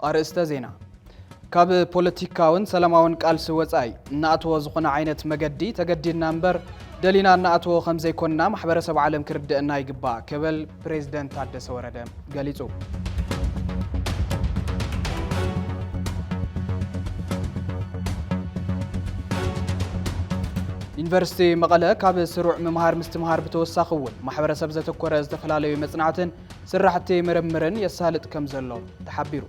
أرسط زينة كاب بوليتيكاون سلاماون قالس وصاي ناتو زخنا عينت مجدي تجدينا نمبر دلينا ناتو خمسة يكوننا محبرسب عالم كردنا يقبا كبل بريزيدنت تادس ورده قاليتو يونيفرسيتي مقاله كاب سروع ممهار مستمهار بتوساخون محبرسب زتكوره استفلالوي مصنعتن سرحتي مرمرن يسالط كم زلو تحبيرو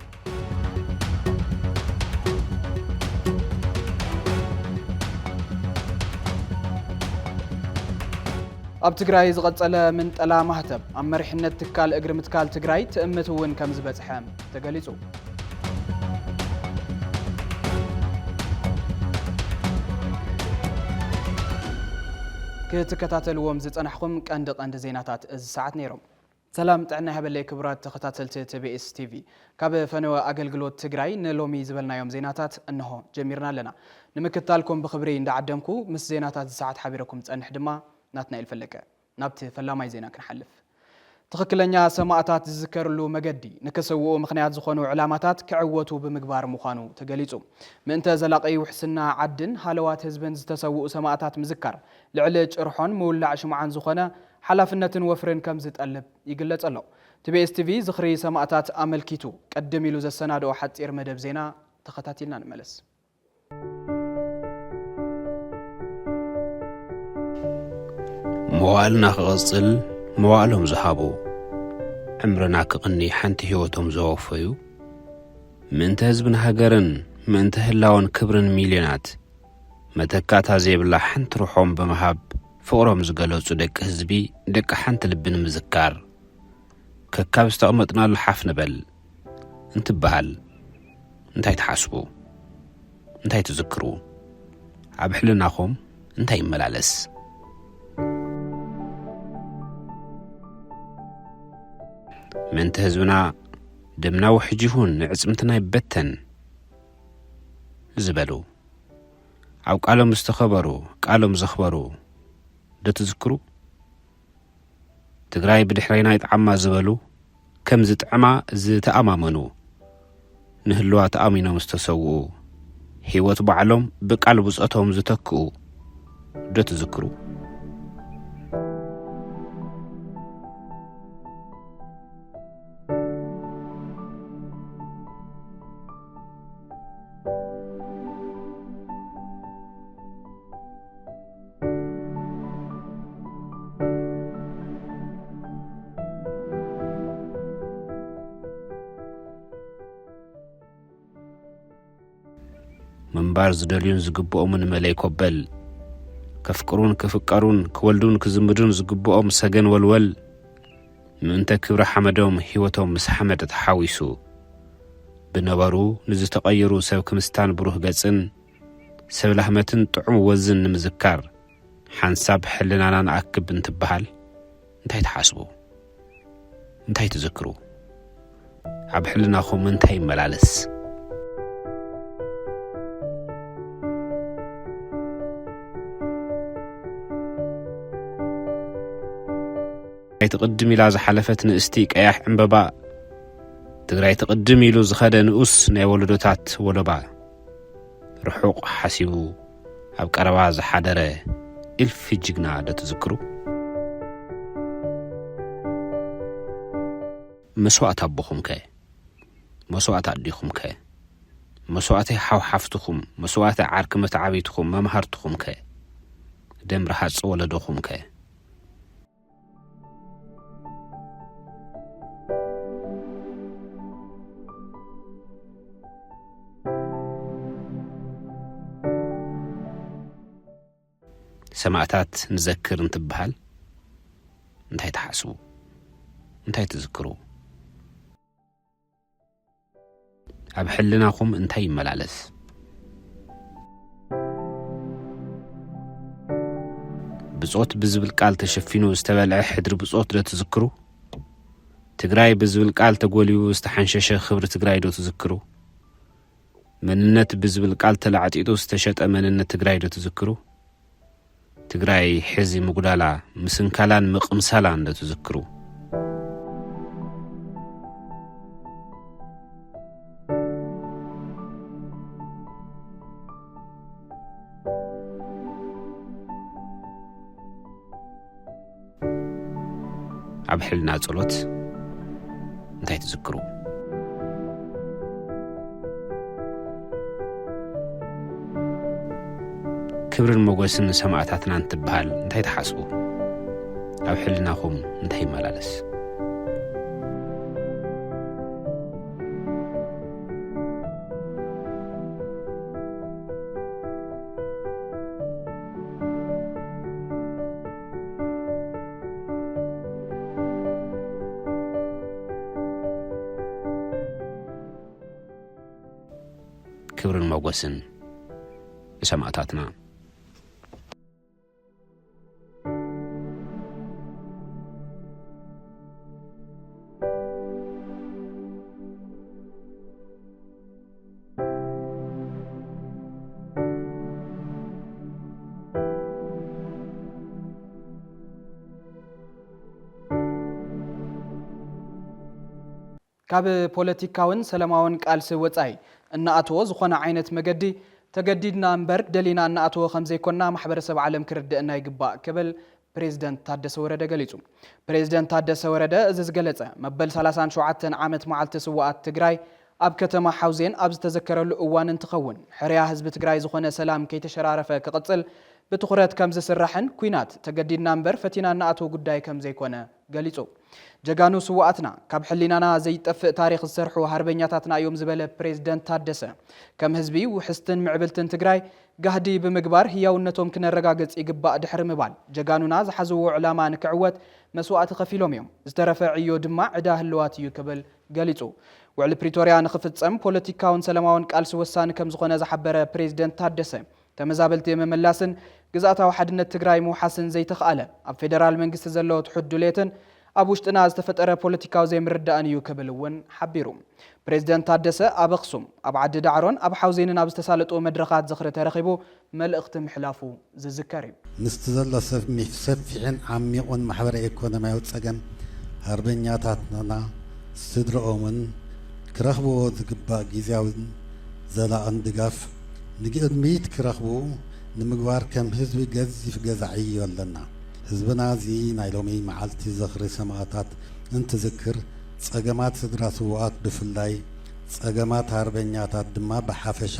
أب تجراي زغطله من طلا مهتب أم مرحنة تكال أجر متكال تجراي تأمتون كم زبط حام تقليتو كتكتاتل ومزت أنا حكم كأندق عند زيناتات الساعات نيرم سلام تعنا هبلي كبرات تختاتل تبي اس تي في كاب فنوا أقلقلوت تجراي نلومي زبلنا يوم زيناتات أنه جميرنا لنا نمكتالكم بخبري إن عدمكو مس زيناتات الساعات حبيركم تنحدما ناتنا الفلكة نبت فلاماي زينا كنحلف تخكلنيا سماعتات تذكرلو مجدي نكسوو مخنيات زخونو علاماتات كعوتو بمقبار مخانو تقليصو من تزلاقي وحسنا عدن حالوات هزبن تسوو سماعتات مذكر لعلج ارحون مولع شمعان زخونه حلافنتن وفرن كم زتقلب يقلص الله تبي اس تي في زخري سماعتات املكيتو قدم يلو زسنادو حصير مدب زينا تخاتاتيلنا نملس موالنا غصل موالهم زحابو عمرنا كقني حنت هيوتهم زوفيو من تهزبن هاجرن من تهلاون كبرن مليونات متكاتا زي بالله حنت روحهم بمهاب فورهم زقلوصو دك هزبي دك حنت لبن مذكار ككاب استقمطنا الحف نبل انت بهال انتي تحاسبو انتي تذكرو عبحلناكم انتي ملالس من تهزبنا دمنا وحجيهون عصمتنا يبتن زبلو أو قالوا مستخبروا قالوا مزخبروا ده تذكروا تقراي بدحرينا يتعمى زبلو كم زتعمى زتأمامنو نهلوا تأمينا مستسووا هيوت بعلم بقالوا بزقتهم زتكوا ده تذكروا من بارز دليون زقبؤهم من ملايكو بل كفكرون كفكرون كولدون كزمدون زقبؤهم سجن والول من تكبر حمدهم هيوتهم مس حمد تحاويسو بنبارو نزي تغيرو سبك مستان بروح قصن سب لحمتن طعم وزن نمذكر حنساب حلنا نأكب انتبهال انتي تحاسبو انتي تذكرو عب حلنا خو منتي ملالس تقدم إلى زحلفت نستيك أيح عمبابا تقرأي تقدم إلى زخد نؤس نيولدوتات ولبا رحوق حسيبو أبك أرواز حدره إلف جغنا دا تذكرو مسوعة أبوكم كي مسوعة أديكم كي مسوعة حوحفتكم مسوعة عاركمة عبيتكم ممهرتكم كي دم رحاس ولدوكم كي سماعتات نذكر انتبهال انتي تحاسبو انتي تذكرو أبحلناكم انتي ملالس بصوت بزبل قال تشفينو استبلع حدر بصوت دا تذكرو تقراي بزبل قال تقوليو استحنشش خبر تقراي دو تذكرو مننت بزبل قال تلعتيدو استشت مننت تقراي دو تذكرو تقراي حزي مقدالا مسنكالان مقمسالان دا تذكرو ኣብ ሕልና ጸሎት እንታይ ትዝክሩ? ክብርን ሞገስን ሰማዕታትና እንትበሃል እንታይ ተሓስቡ? ኣብ ሕልናኹም እንታይ ይመላለስ? ክብርን ሞገስን ሰማዕታትና ካብ ፖለቲካውን ሰላማውን ቃልሲ ወጻይ እናኣትዎ ዝኾነ ዓይነት መገዲ ተገዲድና እምበር ደሊና እናኣትዎ ከም ዘይኮንና ማሕበረሰብ ዓለም ክርድአና ይግባእ ክብል ፕሬዝደንት ታደሰ ወረደ ገሊጹ። ፕሬዝደንት ታደሰ ወረደ እዚ ዝገለጸ መበል 37 ዓመት መዓልቲ ስዋኣት ትግራይ ኣብ ከተማ ሓውዜን ኣብ ዝተዘከረሉ እዋን እንትኸውን ሕርያ ህዝቢ ትግራይ ዝኾነ ሰላም ከይተሸራረፈ ክቕጽል ብትኹረት ከም ዝስራሕን ኩናት ተገዲድና እምበር ፈቲና እናኣትዎ ጉዳይ ከም ዘይኮነ ገሊጹ። ጀጋኑ ስዋኣትና ካብ ሕሊናና ዘይጠፍእ ታሪክ ዝሰርሑ ሃርበኛታትና እዮም ዝበለ ፕሬዝደንት ታደሰ ከም ህዝቢ ውሕስትን ምዕብልትን ትግራይ ጋህዲ ብምግባር ህያውነቶም ክነረጋግጽ ይግባእ ድሕሪ ምባል ጀጋኑና ዝሓዝዎ ዕላማ ንክዕወት መስዋእቲ ከፊሎም እዮም ዝተረፈ ዕዮ ድማ ዕዳ ህልዋት እዩ ክብል ገሊጹ። ውዕሊ ፕሪቶርያ ንኽፍጸም ፖለቲካውን ሰላማውን ቃልሲ ወሳኒ ከም ዝኾነ ዝሓበረ ፕሬዝደንት ታደሰ ተመዛበልቲ የመመላስን ግዛእታዊ ሓድነት ትግራይ ምውሓስን ዘይተኽኣለ ኣብ ፌደራል መንግስቲ ዘለዎ ትሕዱሌትን ኣብ ውሽጥና ዝተፈጠረ ፖለቲካዊ ዘይምርዳእን እዩ ክብል እውን ሓቢሩ። ፕሬዝደንት ታደሰ ኣብ ኣኽሱም ኣብ ዓዲ ዳዕሮን ኣብ ሓውዜንን ኣብ ዝተሳለጡ መድረኻት ዝኽሪ ተረኺቡ መልእኽቲ ምሕላፉ ዝዝከር እዩ። ምስቲ ዘሎ ሰፊሕን ዓሚቑን ማሕበራዊ ኢኮኖምያዊ ፀገም ሃርበኛታትና ስድረኦምን ክረኽብዎ ዝግባእ ግዝያውን ዘላቕን ድጋፍ ንቅድሚት ክረኽቡ ንምግባር ከም ህዝቢ ገዚፍ ገዛዒ ኣለና። ህዝብና እዚ ናይ ሎሚ መዓልቲ ዘኽሪ ሰማዕታት እንትዝክር ፀገማት ስድራ ስዋኣት ብፍላይ ፀገማት ሃርበኛታት ድማ ብሓፈሻ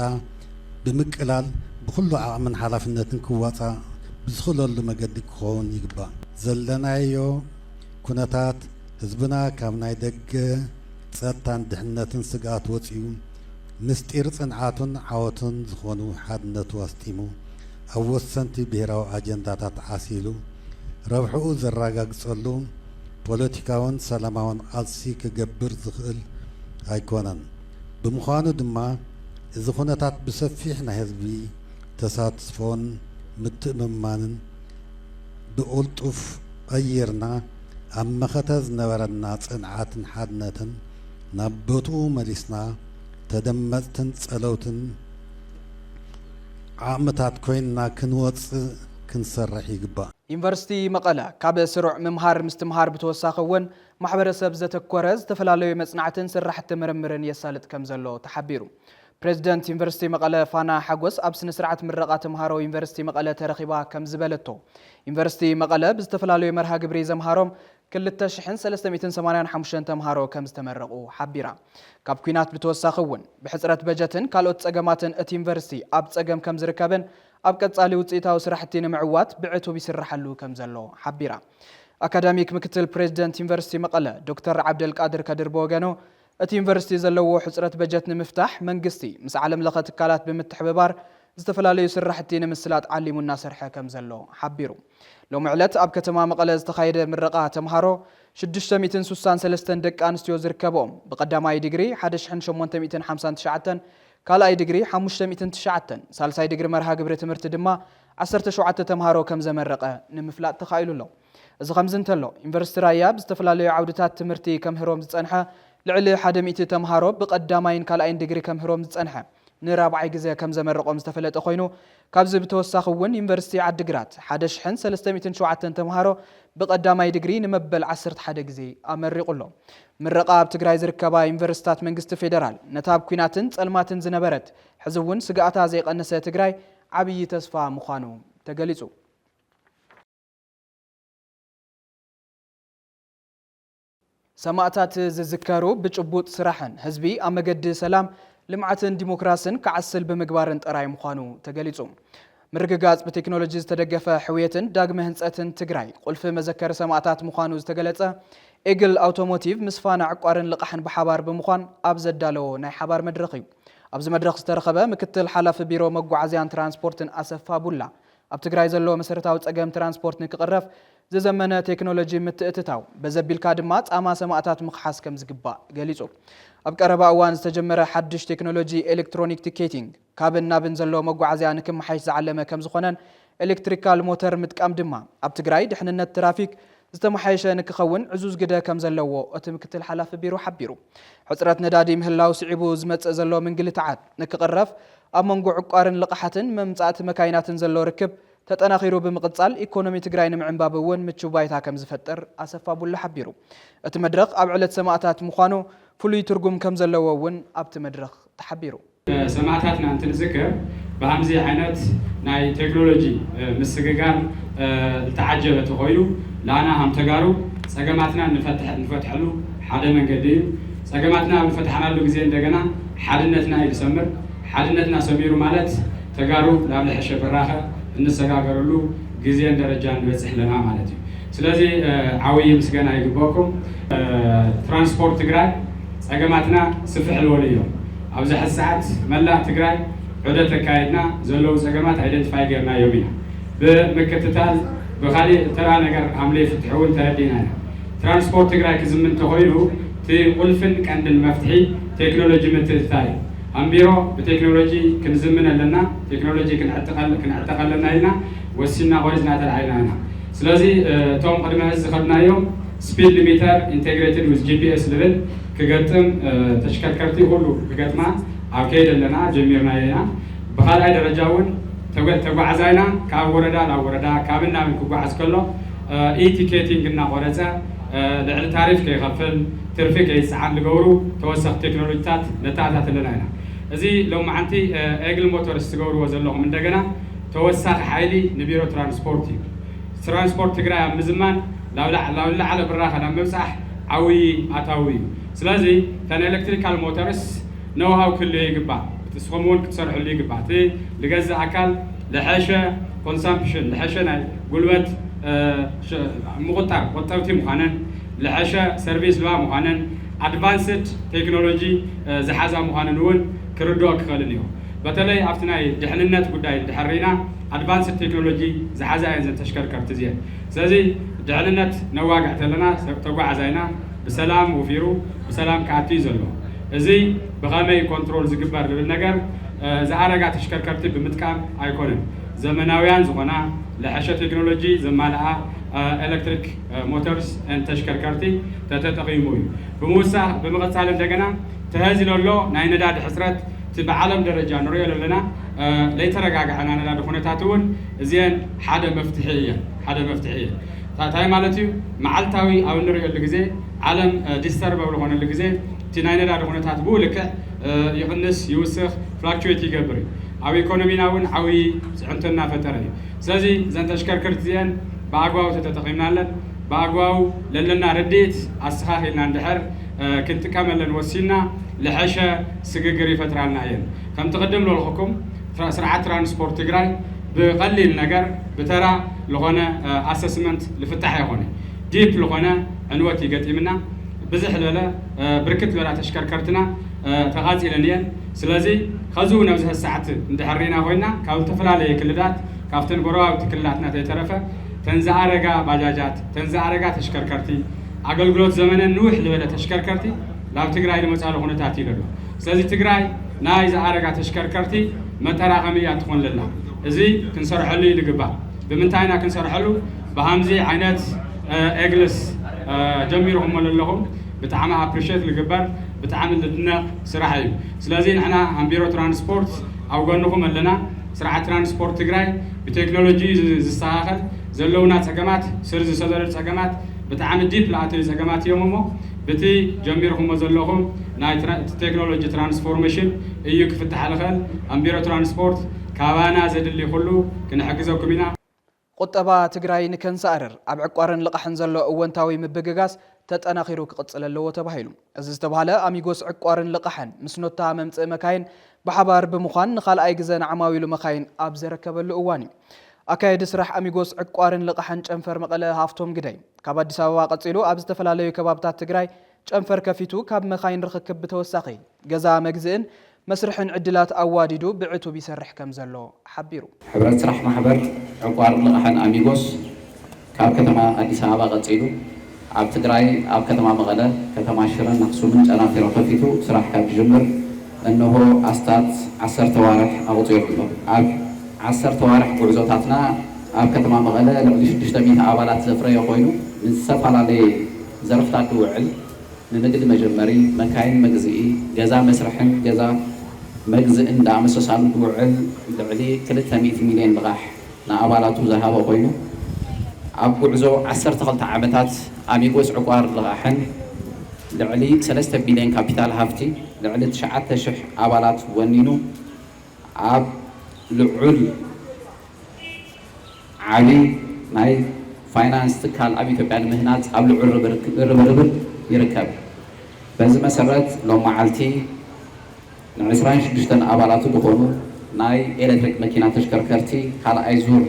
ብምቅላል ብኩሉ ዓቕምን ሓላፍነትን ክዋፃእ ብዝኽእለሉ መገዲ ክኸውን ይግባእ። ዘለናዮ ኩነታት ህዝብና ካብ ናይ ደገ ፀጥታን ድሕነትን ስግኣት ወፂኡ ምስጢር ጽንዓቱን ዓወቱን ዝኾኑ ሓድነቱ ኣስጢሙ ኣብ ወሰንቲ ብሔራዊ ኣጀንዳታት ዓሲሉ ረብሕኡ ዘረጋግጸሉ ፖለቲካውን ሰላማውን ቃልሲ ክገብር ዝኽእል ኣይኮነን። ብምዃኑ ድማ እዚ ኩነታት ብሰፊሕ ናይ ህዝቢ ተሳትፎን ምትእምማንን ብቁልጡፍ ቀይርና ኣብ መኸተ ዝነበረና ጽንዓትን ሓድነትን ናብ ቦትኡ መሊስና ተደመፅትን ጸለውትን ዓቕምታት ኮይንና ክንወፅእ ክንሰርሕ ይግባእ። ዩኒቨርሲቲ መቐለ ካብ ስሩዕ ምምሃር ምስትምሃር ብተወሳኺ እውን ማሕበረሰብ ዘተኮረ ዝተፈላለዩ መጽናዕትን ስራሕቲ ምርምርን የሳልጥ ከም ዘሎ ተሓቢሩ። ፕሬዝደንት ዩኒቨርሲቲ መቐለ ፋና ሓጎስ ኣብ ስነ ስርዓት ምረቓ ተምሃሮ ዩኒቨርሲቲ መቐለ ተረኺባ ከም ዝበለቶ ዩኒቨርሲቲ መቐለ ብዝተፈላለዩ መርሃ ግብሪ ዘምሃሮም 2385 ተምሃሮ ከም ዝተመረቑ ሓቢራ። ካብ ኩናት ብተወሳኺ እውን ብሕፅረት በጀትን ካልኦት ፀገማትን እቲ ዩኒቨርሲቲ ኣብ ፀገም ከም ዝርከብን ኣብ ቀጻሊ ውፅኢታዊ ስራሕቲ ንምዕዋት ብዕቱብ ይስራሓሉ ከም ዘሎ ሓቢራ። አካዳሚክ ምክትል ፕሬዝደንት ዩኒቨርሲቲ መቐለ ዶክተር ዓብደልቃድር ከድር በወገኖ እቲ ዩኒቨርሲቲ ዘለዎ ሕፅረት በጀት ንምፍታሕ መንግስቲ ምስ ዓለም ለኸ ትካላት ብምትሕብባር ዝተፈላለዩ ስራሕቲ ንምስላጥ ዓሊሙ እናሰርሐ ከም ዘሎ ሓቢሩ። ሎሚ ዕለት ኣብ ከተማ መቐለ ዝተኻየደ ምረቓ ተምሃሮ 663 ደቂ ኣንስትዮ ዝርከብኦም ብቀዳማይ ዲግሪ 1859 ካልኣይ ዲግሪ 509 ሳልሳይ ዲግሪ መርሃ ግብሪ ትምህርቲ ድማ 17 ተምሃሮ ከም ዘመረቐ ንምፍላጥ ተኻኢሉ ኣሎ። እዚ ከምዚ እንተሎ ዩኒቨርሲቲ ራያ ብዝተፈላለዩ ዓውድታት ትምህርቲ ከምህሮም ዝጸንሐ ልዕሊ 100 ተምሃሮ ብቀዳማይን ካልኣይን ዲግሪ ከምህሮም ዝጸንሐ ንራብዓይ ግዜ ከም ዘመረቆም ዝተፈለጠ ኮይኑ ካብዚ ብተወሳኺ እውን ዩኒቨርሲቲ ዓዲግራት 1307 ተምሃሮ ብቀዳማይ ዲግሪ ንመበል 11 ግዜ ኣመሪቑሎ። ምረቓ ኣብ ትግራይ ዝርከባ ዩኒቨርሲታት መንግስቲ ፌደራል ነታ ኣብ ኩናትን ጸልማትን ዝነበረት ሕዚ እውን ስጋኣታ ዘይቀነሰ ትግራይ ዓብይ ተስፋ ምዃኑ ተገሊጹ። ሰማዕታት ዝዝከሩ ብጭቡጥ ስራሕን ህዝቢ ኣብ መገዲ ሰላም ልምዓትን ዲሞክራስን ከዓስል ብምግባርን ጥራይ ምዃኑ ተገሊጹ። ምርግጋጽ ብቴክኖሎጂ ዝተደገፈ ሕውየትን ዳግመ ህንጸትን ትግራይ ቁልፊ መዘከሪ ሰማዕታት ምዃኑ ዝተገለጸ ኤግል ኣውቶሞቲቭ ምስ ፋና ዕቋርን ልቃሕን ብሓባር ብምዃን ኣብ ዘዳለዎ ናይ ሓባር መድረኽ እዩ። ኣብዚ መድረኽ ዝተረኸበ ምክትል ሓላፊ ቢሮ መጓዓዝያን ትራንስፖርትን ኣሰፋ ቡላ ኣብ ትግራይ ዘሎ መሰረታዊ ጸገም ትራንስፖርት ንክቕረፍ ዝዘመነ ቴክኖሎጂ ምትእትታው በዘቢልካ ድማ ጻማ ሰማዕታት ምኽሓስ ከም ዝግባእ ገሊጹ። ኣብ ቀረባ እዋን ዝተጀመረ ሓድሽ ቴክኖሎጂ ኤሌክትሮኒክ ቲኬቲንግ ካብን ናብን ዘሎ መጓዓዝያ ንክመሓይሽ ዝዓለመ ከም ዝኾነን ኤሌክትሪካል ሞተር ምጥቃም ድማ ኣብ ትግራይ ድሕንነት ትራፊክ ዝተመሓየሸ ንክኸውን ዕዙዝ ግደ ከም ዘለዎ እቲ ምክትል ሓላፊ ቢሮ ሓቢሩ። ሕፅረት ነዳዲ ምህላው ስዒቡ ዝመጽእ ዘሎ ምንግልታዓት ንክቕረፍ ኣብ መንጎ ዕቋርን ልቃሓትን መምጻእቲ መካይናትን ዘሎ ርክብ ተጠናኺሩ ብምቕጻል ኢኮኖሚ ትግራይ ንምዕንባብ እውን ምቹው ባይታ ከም ዝፈጥር ኣሰፋ ቡላ ሓቢሩ። እቲ መድረኽ ኣብ ዕለት ሰማዕታት ምዃኑ ፍሉይ ትርጉም ከም ዘለዎ እውን ኣብቲ መድረኽ ተሓቢሩ። ሰማዕታትና እንትንዝክር ብሃምዚ ዓይነት ናይ ቴክኖሎጂ ምስግጋር ዝተዓጀበ ተኾይኑ ላና ሃም ተጋሩ ጸገማትና ንፈትሐሉ ሓደ መንገዲ እዩ። ጸገማትና ብፈትሐናሉ ግዜ እንደገና ሓድነትና ይሰምር። ሓድነትና ሰሚሩ ማለት ተጋሩ ናብ ልሕሸ በራኸ እንሰጋገረሉ ግዜን ደረጃ ንበጽሕ ለና ማለት እዩ። ስለዚ ዓብይ ምስጋና ይግባኩም። ትራንስፖርት ትግራይ ጸገማትና ስፍሕ ዝበሉ እዮም። ኣብዚ ሕዚ ሰዓት መላእ ትግራይ ዑደት ተካይድና ዘለዉ ጸገማት ኣይደንቲፋይ ገርናዮም ኢና። ብምክትታል ብኻሊእ ተራ ነገር ሓምለ ፍትሒ እውን ተረዲና ኢና። ትራንስፖርት ትግራይ ክዝምን ተኾይኑ እቲ ቁልፍን ቀንድን መፍትሒ ቴክኖሎጂ ምትእትታል እዩ። ኣንቢሮ ብቴክኖሎጂ ክንዝምን ኣለና፣ ቴክኖሎጂ ክንዕጠቐለና ኢልና ወሲና ቆሪፅና ተለዓልና ኢና። ስለዚ እቶም ቅድመ ሕዚ ዝኸድናዮም ስፒድ ሊሚተር ኢንቴግሬትድ ዊዝ ጂፒኤስ ልብል ክገጥም ተሽከርከርቲ ሁሉ ክገጥማ ኣብ ከይድ ኣለና ጀሚርና ኢና። ብኻልኣይ ደረጃ እውን ተጓዓዛይና ካብ ወረዳ ናብ ወረዳ ካብን ናብን ክጓዓዝ ከሎ ኢቲኬቲንግ እናቆረፀ ልዕሊ ታሪፍ ከይኸፍል ትርፊ ከይፅዓን ዝገብሩ ተወሰኽቲ ቴክኖሎጂታት ነተኣታት ኣለና ኢና። እዚ ሎማዓንቲ ኤግል ሞተርስ ዝገብርዎ ዘለኹም እንደገና ተወሳኺ ሓይሊ ንቢሮ ትራንስፖርት እዩ። ትራንስፖርት ትግራይ ኣብ ምዝማን ናብ ላዕለ ብራኸ ናብ ምብፃሕ ዓብዪ ኣታዊ እዩ። ስለዚ ተን ኤሌክትሪካል ሞተርስ ነውሃው ክልዮ ይግባእ፣ ንስኹም እውን ክትሰርሕሉ ይግባእ። እቲ ዝገዝእ ኣካል ዝሐሸ ኮንሰምፕሽን ዝሐሸ ናይ ጉልበት ምቁጣር ቆጠብቲ ምዃነን ዝሐሸ ሰርቪስ ልባ ምዃነን ኣድቫንስድ ቴክኖሎጂ ዝሓዛ ምዃነን እውን ክርድኦ ክኽእልን እዩ። በተለይ ኣብቲ ናይ ድሕንነት ጉዳይ ድሕሪና ኣድቫንስድ ቴክኖሎጂ ዝሓዛ እየን ዘን ተሽከርከርቲ እዚአን። ስለዚ ድሕንነት ነዋግዕ ተለና ተጓዓዛይና ብሰላም ወፊሩ ብሰላም ከኣቱ እዩ ዘሎ። እዚ ብኸመይ ኮንትሮል ዝግበር ዝብል ነገር ዝኣረጋ ተሽከርከርቲ ብምጥቃም ኣይኮነን። ዘመናውያን ዝኾና ዝሐሸ ቴክኖሎጂ ዘማልኣ ኤሌክትሪክ ሞተርስ ተሽከርከርቲ ተተጠቒሙ እዩ። ብምውሳኽ ብምቕፃል እንደገና ተህዚሎ ኣሎ ናይ ነዳዲ ሕፅረት እቲ ብዓለም ደረጃ ንሪኦ ዘለና ዘይተረጋግዐና ነዳዲ ኩነታት እውን እዚአን ሓደ መፍትሒ እየን። እንታይ ማለት እዩ? መዓልታዊ ኣብ እንሪኦሉ ግዜ ዓለም ዲስተርበብል ዝኾነሉ ግዜ እቲ ናይ ነዳዲ ኩነታት ብኡ ልክዕ ይቕንስ ይውስኽ ፍላክቹዌት ይገብር እዩ። ኣብ ኢኮኖሚና እውን ዓብዪ ፅዕንቶ እናፈጠረ እዩ። ስለዚ እዘን ተሽከርከርቲ እዚአን ብኣግባቡ ተተጠቒምና ኣለን። ብኣግባቡ ለለና ረድኤት ኣስተኻኺልና እንድሕር ክንጥቀመለን ወሲና ዝሐሸ ስግግር ይፈጥራልና እየን። ከምቲ ቅድም ዝበልኩኩም ስርዓት ትራንስፖርት ትግራይ ብቐሊል ነገር ብተራ ዝኾነ ኣሰስመንት ዝፍታሕ ኣይኮነ ዲፕ ዝኾነ ዕንወት ይገጢምና ብዝሕ ዝበለ ብርክት ዝበላ ተሽከርከርትና ተቓፂለን እየን። ስለዚ ከዚ እውን ኣብዚ ሰዓት እንድሕሪና ኮይና ካብ ዝተፈላለየ ክልላት ካብተን ጎረባብቲ ክልላትና ተይተረፈ ተንዝኣረጋ ባጃጃት ተንዝኣረጋ ተሽከርከርቲ ኣገልግሎት ዘመነን ንውሕ ዝበለ ተሽከርከርቲ ናብ ትግራይ ዝመፃሉ ኩነታት እዩ ዘሎ። ስለዚ ትግራይ ናይ ዝኣረጋ ተሽከርከርቲ መጠራቐሚ እያ ትኾን ዘላ። እዚ ክንሰርሐሉ እዩ ዝግባእ። ብምንታይ ኢና ክንሰርሐሉ? ብሃምዚ ዓይነት ኤግልስ ጀሚርኩም ዘለኹም ብጣዕሚ ኣፕሪሼት ዝግበር ብጣዕሚ ዝድነቕ ስራሕ እዩ። ስለዚ ንሕና ኣንቢሮ ትራንስፖርት ኣብ ጎንኹም ኣለና። ስርዓት ትራንስፖርት ትግራይ ብቴክኖሎጂ ዝስተኻኸል ዘለውና ጸገማት ስር ዝሰዘሉ ጸገማት ብጣዕሚ ዲፕ ዝኣተዩ ጸገማት እዮም እሞ በቲ ጀሚርኩም ዘለኹም ናይ ቴክኖሎጂ ትራንስፎርሜሽን እዩ ክፍታሕ ዝኽእል። ኣንቢሮ ትራንስፖርት ካባና ዘድሊ ኩሉ ክንሕግዘኩም ኢና። ቁጠባ ትግራይ ንከንሳእርር ኣብ ዕቋርን ልቃሕን ዘሎ እወንታዊ ምብግጋስ ተጠናኺሩ ክቅጽል ኣለዎ ተባሂሉ እዚ ዝተባሃለ ኣሚጎስ ዕቋርን ልቕሐን ምስኖታ መምጽእ መካይን ብሓባር ብምዃን ንኻልኣይ ግዜ ንዓማዊሉ መካይን ኣብ ዘረከበሉ እዋን እዩ ኣካየዲ ስራሕ ኣሚጎስ ዕቋርን ልቕሐን ጨንፈር መቐለ ሃፍቶም ግዳይ ካብ አዲስ አበባ ቀጺሉ ኣብ ዝተፈላለዩ ከባብታት ትግራይ ጨንፈር ከፊቱ ካብ መካይን ርክክብ ብተወሳኺ ገዛ መግዝእን መስርሕን ዕድላት ኣዋዲዱ ብዕቱ ቢሰርሕ ከም ዘሎ ሓቢሩ ሕብረት ስራሕ ማሕበር ዕቋርን ልቕሐን ኣሚጎስ ካብ ከተማ አዲስ አበባ ቀጺሉ ኣብ ትግራይ ኣብ ከተማ መቐለ ከተማ ሽረን ኣክሱምን ጨናፊሩ ከፊቱ ስራሕ ካብ ጅምር እንሆ ኣስታት 10 ተዋርሕ ኣቁጽሩ ኣብ 10 ተዋርሕ ጉዕዞታትና ኣብ ከተማ መቐለ ልዕሊ 600 ኣባላት ዘፍረየ ኮይኑ ንዝተፈላለየ ዘርፍታት ውዕል ንንግዲ መጀመሪ መካይን መግዝኢ ገዛ መስርሕን ገዛ መግዝእን ዳመሰሳሉ ውዕል ልዕሊ 200 ሚልዮን ልቓሕ ንኣባላቱ ዝሃበ ኮይኑ ኣብ ጉዕዞ 12 ዓመታት ኣሚጎስ ዕቋር ልቕሐን ልዕሊ 3 ቢልዮን ካፒታል ሃፍቲ ልዕሊ 9,000 ኣባላት ወኒኑ ኣብ ልዑል ዓቢ ናይ ፋይናንስ ትካል ኣብ ኢትዮጵያ ንምህናፅ ኣብ ልዑል ርብርብ ይርከብ በዚ መሰረት ሎም መዓልቲ ን26 ኣባላቱ ዝኾኑ ናይ ኤሌክትሪክ መኪና ተሽከርከርቲ ካልኣይ ዙር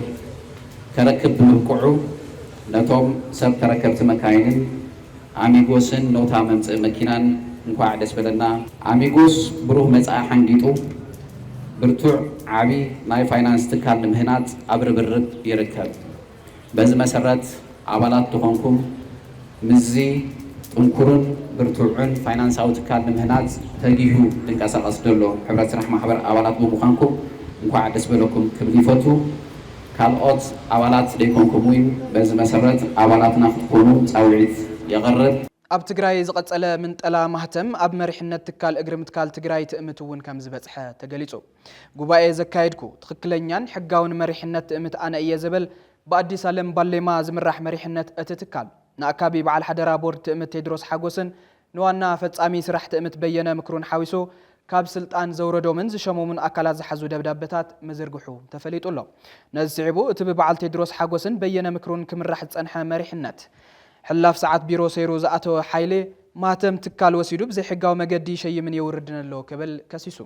ከረክብ ብምብቅዑ ነቶም ሰብ ተረከብቲ መካይንን ኣሚጎስን ኖታ መምጽእ መኪናን እንኳዕ ደስ በለና ኣሚጎስ ብሩህ መጻኢ ሓንጊጡ ብርቱዕ ዓቢ ናይ ፋይናንስ ትካል ንምህናፅ ኣብ ርብርብ ይርከብ በዚ መሰረት ኣባላት ትኾንኩም ምዚ ጥንኩርን ብርቱዕን ፋይናንሳዊ ትካል ንምህናፅ ተጊሁ ድንቀሳቐስ ደሎ ሕብረት ስራሕ ማሕበር ኣባላት ብምዃንኩም እንኳዕ ደስ በለኩም ክብል ይፈቱ ካልኦት ኣባላት ደይኮንኩም እዩ በዚ መሰረት ኣባላትና ክትኮኑ ጻውዒት የቐርብ ኣብ ትግራይ ዝቐጸለ ምንጠላ ማህተም ኣብ መሪሕነት ትካል እግሪ ምትካል ትግራይ ትእምት እውን ከም ዝበጽሐ ተገሊጹ ጉባኤ ዘካየድኩ ትክክለኛን ሕጋውን መሪሕነት ትእምት ኣነ እየ ዝብል በአዲስ ዓለም ባሌማ ዝምራሕ መሪሕነት እቲ ትካል ንኣካቢ በዓል ሓደራ ቦርድ ትእምት ቴድሮስ ሓጎስን ንዋና ፈጻሚ ስራሕ ትእምት በየነ ምክሩን ሓዊሱ ካብ ስልጣን ዘውረዶምን ዝሸሞሙን ኣካላት ዝሓዙ ደብዳቤታት መዘርግሑ ተፈሊጡ ኣሎ ነዚ ስዒቡ እቲ ብበዓል ቴድሮስ ሓጎስን በየነ ምክሩን ክምራሕ ዝጸንሐ መሪሕነት ሕላፍ ሰዓት ቢሮ ሰይሩ ዝኣተወ ሓይሌ ማህተም ትካል ወሲዱ ብዘይ ሕጋዊ መገዲ ሸይምን የውርድን ኣሎ ክብል ከሲሱ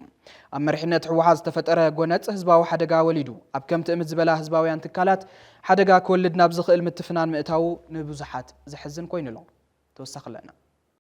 ኣብ መሪሕነት ሕወሓት ዝተፈጠረ ጎነጽ ህዝባዊ ሓደጋ ወሊዱ ኣብ ከም ትእምት ዝበላ ህዝባውያን ትካላት ሓደጋ ክወልድ ናብ ዝኽእል ምትፍናን ምእታው ንብዙሓት ዝሕዝን ኮይኑ ኣሎ ተወሳኺለና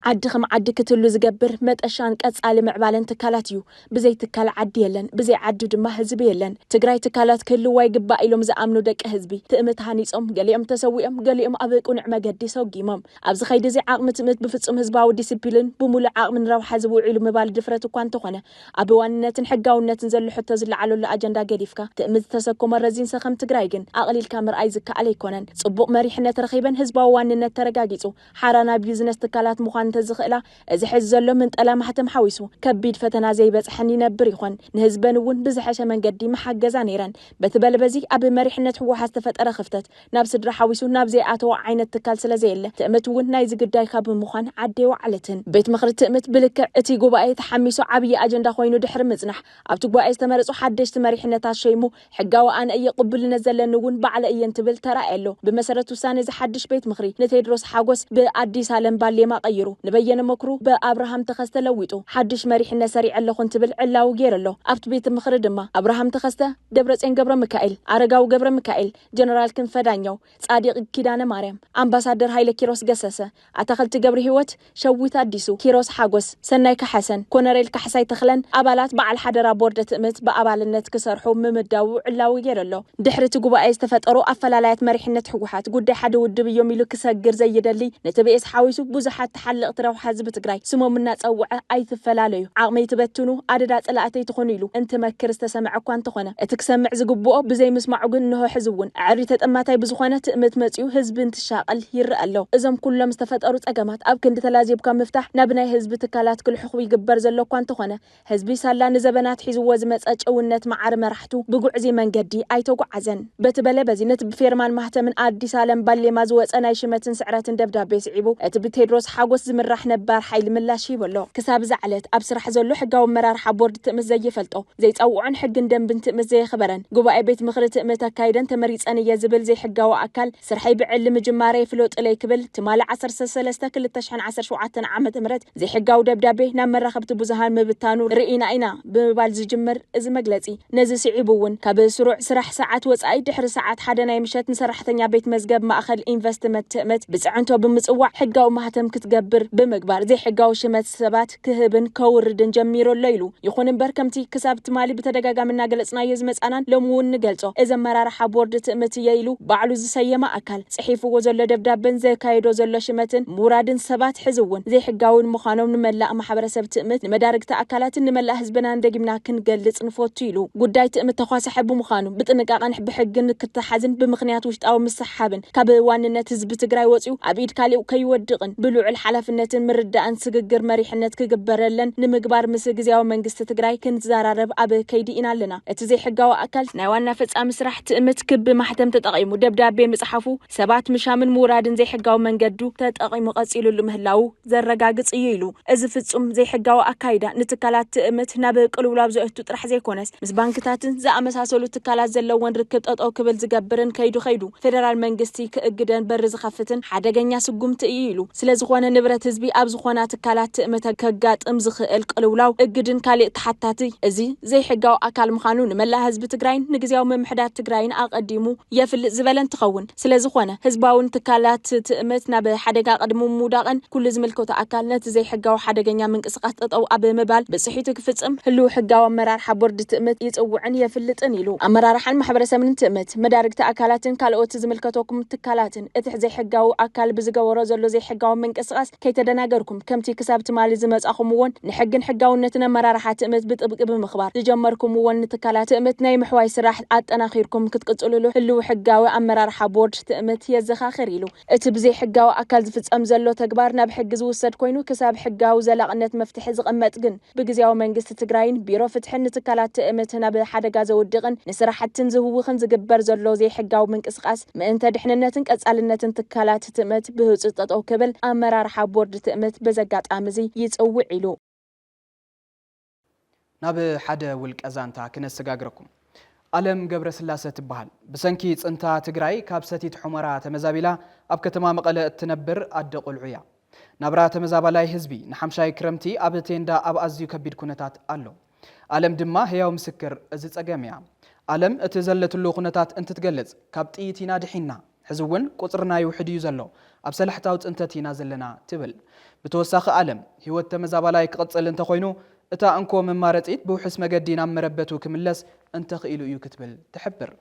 ዓዲ ከም ዓዲ ክትሉ ዝገብር መጠሻን ቀጻሊ ምዕባለን ትካላት እዩ ብዘይ ትካል ዓዲ የለን ብዘይ ዓዲ ድማ ህዝቢ የለን ትግራይ ትካላት ክህልዋ ይግባእ ኢሎም ዝኣምኑ ደቂ ህዝቢ ትእምት ሃኒጾም ገሊኦም ተሰዊኦም ገሊኦም ኣብ ቁኑዕ መገዲ ሰጊሞም ኣብዚ ኸይዲ እዚ ዓቕሚ ትእምት ብፍጹም ህዝባዊ ዲስፕሊን ብምሉእ ዓቕምን ረብሓ ዝውዕሉ ምባል ድፍረት እኳ እንተኾነ ኣብ ዋንነትን ሕጋውነትን ዘሎ ሕቶ ዝለዓለሉ ኣጀንዳ ገዲፍካ ትእምት ዝተሰኮመ ረዚን ሰኸም ትግራይ ግን ኣቕሊልካ ምርኣይ ዝከኣል ኣይኮነን ጽቡቕ መሪሕነት ረኺበን ህዝባዊ ዋንነት ተረጋጊጹ ሓራና ቢዝነስ ትካላት ምዃን ተዝኽእላ እዚ ሕዚ ዘሎ ምንጠላ ማሕተም ሓዊሱ ከቢድ ፈተና ዘይበጽሐን ይነብር ይኾን ንህዝበን እውን ብዝሐሸ መንገዲ መሓገዛ ነይረን በቲ በልበዚ ኣብ መሪሕነት ሕወሓት ዝተፈጠረ ክፍተት ናብ ስድራ ሓዊሱ ናብ ዘይኣተወ ዓይነት ትካል ስለዘየለ ትእምት እውን ናይ ዝግዳይ ካብ ምዃን ዓደይ ዋዕለትን ቤት ምኽሪ ትእምት ብልክዕ እቲ ጉባኤ ተሓሚሱ ዓብዪ ኣጀንዳ ኮይኑ ድሕሪ ምጽናሕ ኣብቲ ጉባኤ ዝተመረጹ ሓደሽቲ መሪሕነታት ሸይሙ ሕጋዊ ኣነ እየ ቅቡልነት ዘለኒ እውን ባዕለ እየን ትብል ተራእየሎ ብመሰረት ውሳኔ ዝሓድሽ ቤት ምኽሪ ንቴድሮስ ሓጎስ ብኣዲስ ዓለም ባሌማ ቀይሩ ንበየነ መክሩ በአብርሃም ተኸስተ ለዊጡ ሓድሽ መሪሕነት ሰሪዕ ኣለኹን ትብል ዕላው ገይረሎ ኣብቲ ቤት ምኽሪ ድማ አብርሃም ተኸስተ ደብረጽዮን ገብረ ሚካኤል አረጋው ገብረ ሚካኤል ጀነራል ክንፈ ዳኘው ጻዲቅ ኪዳነ ማርያም አምባሳደር ኃይለ ኪሮስ ገሰሰ አታኸልቲ ገብረ ህይወት ሸዊት አዲሱ ኪሮስ ሓጎስ ሰናይ ካሕሰን ኮነሬል ካሕሳይ ተኽለን ኣባላት በዓል ሓደራ ቦርድ ትእምት በአባልነት ክሰርሑ ምምዳው ዕላው ገይረሎ ድሕሪ እቲ ጉባኤ ዝተፈጠሩ ኣፈላላያት መሪሕነት ሕወሓት ጉዳይ ሓደ ውድብ እዮም ኢሉ ክሰግር ዘይደሊ ነቲ ቤስ ሓዊሱ ብዙሓት ተሓልቕ ረብሓ ህዝቢ ትግራይ ስሞም እናጸውዐ ኣይትፈላለዩ ዓቕመይ ትበትኑ ኣደዳ ጽላእተይ ትኾኑ ኢሉ እንትመክር ዝተሰምዐ እኳ እንተኾነ እቲ ክሰምዕ ዝግብኦ ብዘይ ምስማዑ ግን ንሆ ሕዚ እውን ዕሪ ተጠማታይ ብዝኾነ ትእምት መጺኡ ህዝቢ እንትሻቐል ይርአ ኣሎ እዞም ኩሎም ዝተፈጠሩ ጸገማት ኣብ ክንዲ ተላዚብካ ምፍታሕ ናብ ናይ ህዝቢ ትካላት ክልሕኹ ይግበር ዘሎ እኳ እንተኾነ ህዝቢ ሳላ ንዘበናት ሒዝዎ ዝመጸ ጭውነት መዓር መራሕቱ ብጉዕዚ መንገዲ ኣይተጓዓዘን በቲ በለ በዚ ነቲ ብፌርማን ማህተምን ኣዲስ ዓለም ባሌማ ዝወፀ ናይ ሽመትን ስዕረትን ደብዳቤ ስዒቡ እቲ ብቴድሮስ ሓጎስ ዝምራሕ ነባር ሓይሊ ምላሽ ይበሎ ክሳብ ዝዓለት ኣብ ስራሕ ዘሎ ሕጋዊ መራርሓ ቦርድ ትእምት ዘይፈልጦ ዘይፀውዖን ሕግን ደንብን ትእምት ዘይኽበረን ጉባኤ ቤት ምክሪ ትእምት ኣካይደን ተመሪፀን እየ ዝብል ዘይሕጋዊ ኣካል ስርሐይ ብዕሊ ምጅማሬ ይፍለጥለይ ክብል ትማል 13/2017 ዓመተ ምህረት ዘይሕጋዊ ደብዳቤ ናብ መራኸብቲ ብዙሃን ምብታኑ ርኢና ኢና ብምባል ዝጅምር እዚ መግለጺ ነዚ ስዒቡ እውን ካብ ስሩዕ ስራሕ ሰዓት ወጻኢ ድሕሪ ሰዓት 1 ናይ ምሸት ንሰራሕተኛ ቤት መዝገብ ማእኸል ኢንቨስትመንት ትእምት ብጽዕንቶ ብምጽዋዕ ሕጋዊ ማህተም ክትገብር ብምግባር ዘይሕጋዊ ሽመት ሰባት ክህብን ከውርድን ጀሚሮ ኣሎ ኢሉ ይኹን እምበር ከምቲ ክሳብ ትማሊ ብተደጋጋሚ እናገለጽናዮ ዝመጻናን ሎሚ እውን ንገልጾ እዚ ኣመራርሓ ቦርድ ትእምት እየ ኢሉ ባዕሉ ዝሰየማ ኣካል ጽሒፍዎ ዘሎ ደብዳቤን ዘካይዶ ዘሎ ሽመትን ሙራድን ሰባት ሕዝውን ዘይሕጋውን ምዃኖም ንመላእ ማሕበረሰብ ትእምት ንመዳርግቲ ኣካላትን ንመላእ ህዝብና እንደጊምና ክንገልጽ ንፈቱ ኢሉ ጉዳይ ትእምት ተኳሳሐ ብምዃኑ ብጥንቃቐን ብሕግን ክትሓዝን ብምኽንያት ውሽጣዊ ምስሓብን ካብ ዋንነት ህዝቢ ትግራይ ወፂኡ ኣብ ኢድ ካልእ ከይወድቕን ብልዑል ሓላፍነትን ምርዳእን ስግግር መሪሕነት ክግበረለን ንምግባር ምስ ግዝያዊ መንግስቲ ትግራይ ክንዘራረብ ኣብ ከይዲ ኢና ኣለና እቲ ዘይሕጋዊ ኣካል ናይ ዋና ፈጻሚ ስራሕ ትእምት ክቢ ማሕተም ተጠቒሙ ደብዳቤ ምጽሓፉ ሰባት ምሻምን ሙራድን ዘይሕጋዊ መንገዱ ተጠቒሙ ቀጺሉሉ ምህላው ዘረጋግጽ እዩ ኢሉ እዚ ፍጹም ዘይሕጋዊ ኣካይዳ ንትካላት ትእምት ናብ ቅልውላብ ዘእቱ ጥራሕ ዘይኮነስ ምስ ባንክታትን ዝኣመሳሰሉ ትካላት ዘለዎን ርክብ ጠጠው ክብል ዝገብርን ከይዱ ፌደራል መንግስቲ ክእግደን በር ዝኸፍትን ሓደገኛ ስጉምቲ እዩ ኢሉ ስለዝኾነ ንብረት ህዝቢ ኣብ ዝኾና ትካላት ትእምት ከጋጥም ዝኽእል ቅልውላው እግድን ካልእ ተሓታቲ እዚ ዘይሕጋዊ ኣካል ምዃኑ ንመላእ ህዝቢ ትግራይን ንግዝያዊ ምምሕዳር ትግራይን ኣቐዲሙ የፍልጥ ዝበለን ትኸውን ስለዝኾነ ህዝባውን ትካላት ትእምት ናብ ሓደጋ ቅድሙ ምውዳቕን ኩሉ ዝምልከቶ ኣካል ነቲ ዘይሕጋዊ ሓደገኛ ምንቅስቓስ ጠጠው ኣብ ምባል ብጽሒቱ ክፍጽም ህልው ሕጋዊ ኣመራርሓ ቦርድ ትእምት ይጽውዕን የፍልጥን ኢሉ ኣመራርሓን ማሕበረሰብን ትእምት መዳርግቲ ኣካላትን ካልኦት ዝምልከተኩም ትካላትን እቲ ዘይሕጋዊ ኣካል ብዝገበሮ ዘሎ ዘይሕጋዊ ምንቅስቓስ ከይተደናገርኩም ከምቲ ክሳብ ትማሊ ዝመጻኹም እውን ንሕግን ሕጋውነትን ኣመራርሓ ትእምት ብጥብቂ ብምኽባር ዝጀመርኩም እውን ትካላት ትእምት ናይ ምሕዋይ ስራሕ ኣጠናኺርኩም ክትቅጽልሉ ህልው ሕጋዊ ኣመራርሓ ቦርድ ትእምት የዘኻኽር ኢሉ እቲ ብዘይሕጋዊ ኣካል ዝፍጸም ዘሎ ተግባር ናብ ሕጊ ዝውሰድ ኮይኑ ክሳብ ሕጋዊ ዘላቕነት መፍትሒ ዝቕመጥ ግን ብግዝያዊ መንግስቲ ትግራይን ቢሮ ፍትሕን ትካላት ትእምት ናብ ሓደጋ ዘውድቕን ንስራሕትን ዝህውኽን ዝግበር ዘሎ ዘይሕጋዊ ምንቅስቓስ ምእንተ ድሕንነትን ቀጻልነትን ትካላት ትእምት ብህፁፅ ጠጠው ክብል ኣመራርሓ ቦርድ ትእምት በዘጋጣሚ እዚ ይጽውዕ ኢሉ ናብ ሓደ ውልቀ ዛንታ ክነሰጋግረኩም ዓለም ገብረ ስላሴ ትበሃል ብሰንኪ ጽንታ ትግራይ ካብ ሰቲት ሑመራ ተመዛቢላ ኣብ ከተማ መቐለ እትነብር ኣደ ቁልዑ እያ ናብራ ተመዛባላይ ህዝቢ ንሓምሻይ ክረምቲ ኣብ ቴንዳ ኣብ ኣዝዩ ከቢድ ኩነታት ኣሎ ዓለም ድማ ህያው ምስክር እዚ ጸገም እያ ዓለም እቲ ዘለትሉ ኩነታት እንትትገለጽ ካብ ጥይት ኢና ድሒና ሕዚ እውን ቁጽርና ይውሕድ እዩ ዘሎ ኣብ ሰላሕታዊ ጽንተት ኢና ዘለና ትብል ብተወሳኺ ዓለም ህይወት ተመዛባላይ ክቕጽል እንተኾይኑ እታ እንኮ መማረጺት ብውሕስ መገዲ ናብ መረበቱ ክምለስ እንተኽኢሉ እዩ ክትብል ትሕብር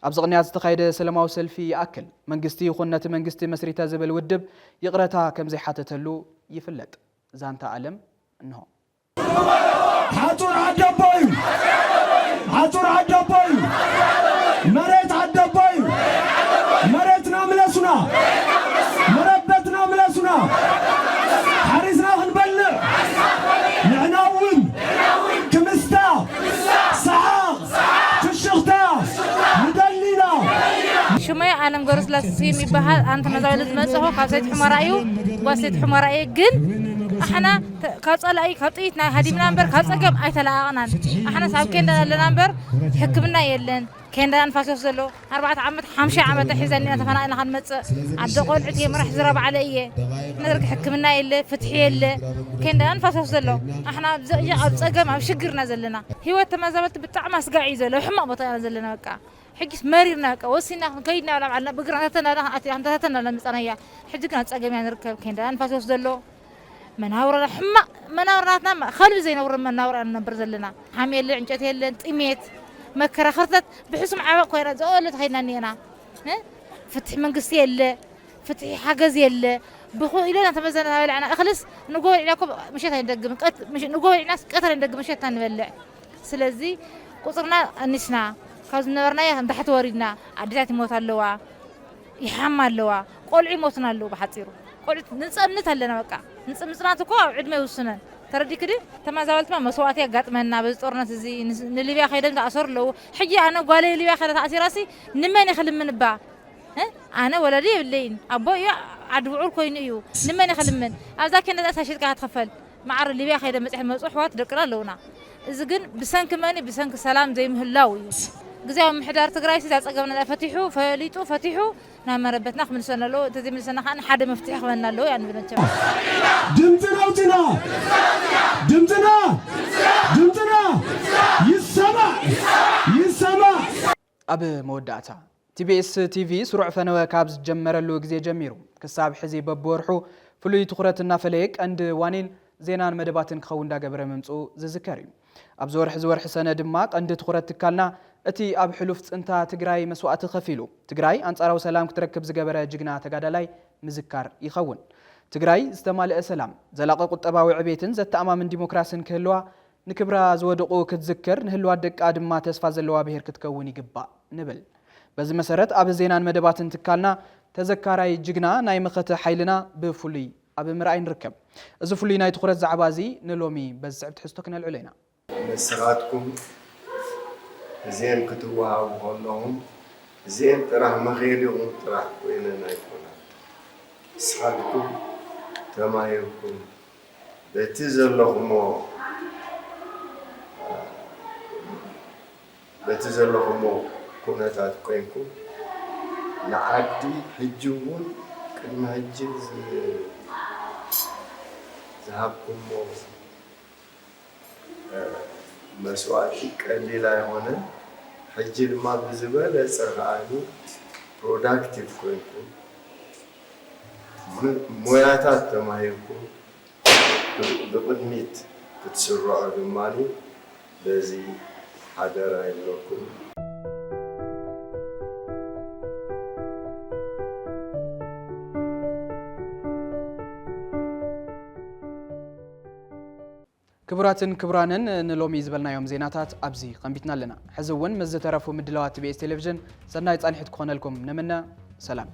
ኣብ ዝቕንያት ዝተኻየደ ሰላማዊ ሰልፊ ይኣክል መንግስቲ ይኹን ነቲ መንግስቲ መስሪታ ዝብል ውድብ ይቕረታ ከም ዘይሓተተሉ ይፍለጥ ዛንታ ዓለም እንሆ ሓጹር ዓደባዩ መሬት ዓደባዩ መሬትና ምለሱና መረበትና ምለሱና ሓሪስና ክንበልዕ ንዕናውን ክምስታ ሰዓቕ ፍሽኽታ ንደሊና ሽመይ ዓለም ገብረ ስላሴ የሚባሃል አንተ መዛወል ዝመጽሖ ካብ ሰይት ሑመራ እዩ ጓሰይት ሑመራ እዩ ግን احنا كاصلاي كطيتنا هديمنا نمبر كاصقم ايتلاقنان احنا سابكن لنا نمبر حكمنا يلن كندان فاسوس زلو 4 عامت 5 عامت حيزني تفناينا خنمص عدقول عتي مرح زرب عليه نرك حكمنا يله فتح يله كندان فاسوس زلو احنا بزق ابصقم اب شجرنا زلنا هيوت تمازبت بطعم اسقعي زلو حما بطينا زلنا بقى حقس مريرنا بقى وسينا كيدنا ولا على بقراتنا انت تتنا لمصنيا حجكنا تصقم نركب كندان فاسوس زلو مناورنا حما مناورناتنا خلو زي نور مناورنا نبر زلنا حامي اللي عنجت يلن طيميت مكره خرطت بحسم عبق كويرا زولت خينا نينا فتح منقص يله فتح حجز يله بخو إلى تمزنا ولعنا أخلص نقول لكم مشيت هندق مش نقول ناس كثر هندق مشيت هنبلع سلزي قصرنا النسنا خذنا ورنا يهم تحت وردنا عدات موت اللوا يحمل اللوا قلعي موتنا اللوا بحصيرو قلت نصنتلنا بقى نصمصنات እኮ ዕድሜ ይወስነን ተረዲ كده ተማዛወልት መስዋዕት ያጋጥመና በጦርነት እዚ ንሊቢያ ኸይደን ተኣሰር ለው ሕጂ ኣነ ጓለ ሊቢያ ኸይደ ተኣሲራሲ ንመን ይخلምንባ ኣነ ወለዲ ይብለይን ኣቦ عاد وعول كوينيو لمن يخلمن أذا كنا ذا شيء قاعد تخفل معر الليبيا خير مسح مصح وات دكرا لونا إذا جن بسنك ماني بسنك سلام زي مهلاوي جزاهم محدار تقرأي سيد أصقبنا فتحوا فليتوا فتحوا نعم ربتنا من سنة لو تزي من سنة خان حدا مفتاح خلنا له يعني بنتشوف دمتنا وتنا دمتنا دمتنا يسمع أب مودعتا TBS TV سرع فنوا كابز جمر له جزء جميرو كساب حزب بورحو فلوي تخرتنا فليك عند وانين زينان مدباتن خون دا جبر ممسو زذكري أبزور حزور حسنا دماق عند تخرت كلنا أتي أب حلفت أنت تجراي مسوات خفيلو تجراي أنت أراو سلام كتركب زجبر ججنا تجادلاي مذكر يخون تجراي استمال السلام زلاقة قطبة وعبيتن زت أمام ديمقراطية كهلوا نكبرا زودقو كتذكر نهلوا دك آدم ما تسفاز اللوا بهير كتكوني جبا نبل بز مسرت أب زينان مدباتن تكالنا تذكراي ججنا ناي مخت حيلنا بفولي أب مرأين ركب إذا فولي ناي تخرج زعبازي نلومي بس بتحسوا العلينا مسراتكم زين كتوها وهلهم زين ترى مغيرهم ترى وين نايكونا سعدكم تمايلكم بتزلهم كوناتات كوينكم نعدي حجون كلمة حجز ذهبكم مسواتي قليلا هنا حجل ما بزبالة سرعاني productive كوينكم موياتات تمايلكم بقدميت بتسرعوا دماني بزي حدرا لكم كبراتن كبرانن نلومي زبلنا يوم زيناتات أبزي قنبيتنا لنا حزون مزة ترفو مدلوات TBS تلفزيون سنة يتصانحت كون لكم نمنا سلام